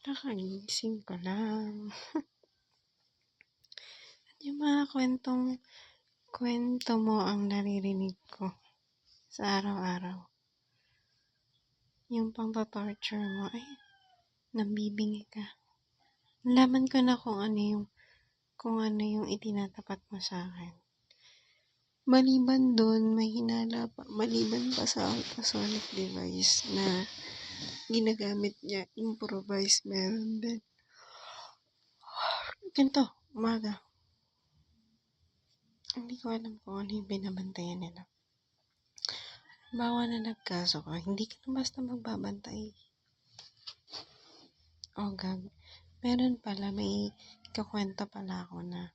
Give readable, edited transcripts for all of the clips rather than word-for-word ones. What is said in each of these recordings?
Kakagising ko lang. Yung mga kwento mo ang naririnig ko sa araw-araw. Yung pang-torture mo, ay, nambibingi ka. Nalaman ko na kung ano yung itinatapat mo sa akin. Maliban doon, may hinala pa. Maliban pa sa ultrasonic device na ginagamit niya, improvised, meron din. Ganito, umaga. Hindi ko alam kung ano yung binabantayan nila. Bawa na nagkaso ka, hindi ka na basta magbabantay. Oh, gag. Meron pala, may kakwento pala ako na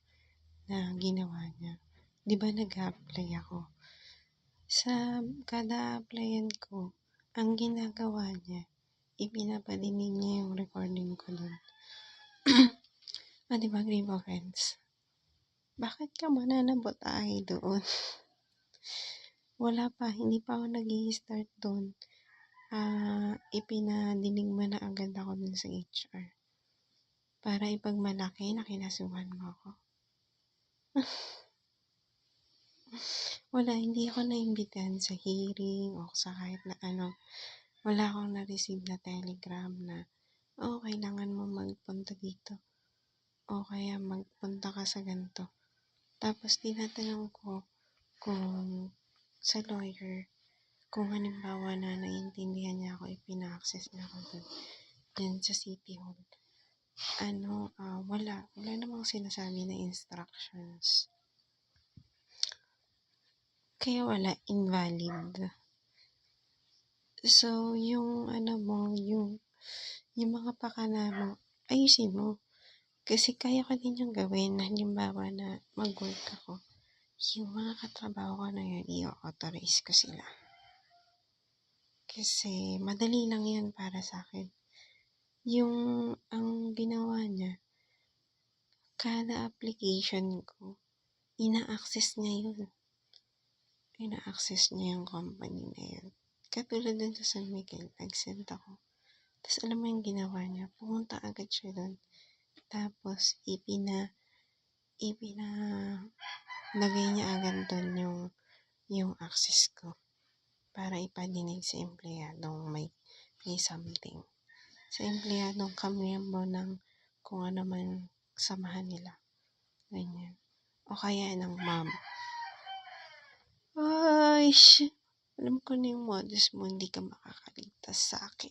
ginawa niya. Di ba nag-apply ako? Sa kada applyan ko, ang ginagawa niya, ipinapadinig niya yung recording ko doon. Di ba, grave offense? Bakit ka mananabotahe doon? Wala pa, hindi pa ako nag-i-start doon. Ipinadinig mo na agad ako dun sa HR. Para ipagmalaki na kinasuhan mo ako. Wala, hindi ako naimbitahan sa hearing o sa kahit na ano. Wala akong na-receive na telegram na, kailangan mo magpunta dito. O kaya magpunta ka sa ganito. Tapos tinatanong ko kung sa lawyer, kung halimbawa na naiintindihan niya ako, ipina-access niya ako doon. Yan sa City Hall. Wala namang sinasabi na instructions. Kaya wala, invalid. So, yung mga pakana mo, ayusin mo. Kasi kaya ko din yung gawin. Halimbawa na mag-work ako. Yung mga katrabaho ko na yun, i-authorize ko sila. Kasi madali lang yan para sa akin. Ang ginawa niya, kada application ko, ina-access niya yun. Ina-access niya yung company na yun. Katulad dun sa San Miguel, nag-send ako. Tapos alam mo yung ginawa niya, pumunta agad siya dun. Tapos lagay niya agad dun yung access ko para ipadinig sa empleyadong may something. Sa empleyadong kamiyembo ng kung ano man samahan nila. Ganyan. O kaya ng ma'am. Ay, alam ko na yung modus mo, hindi ka makakaligtas sa akin.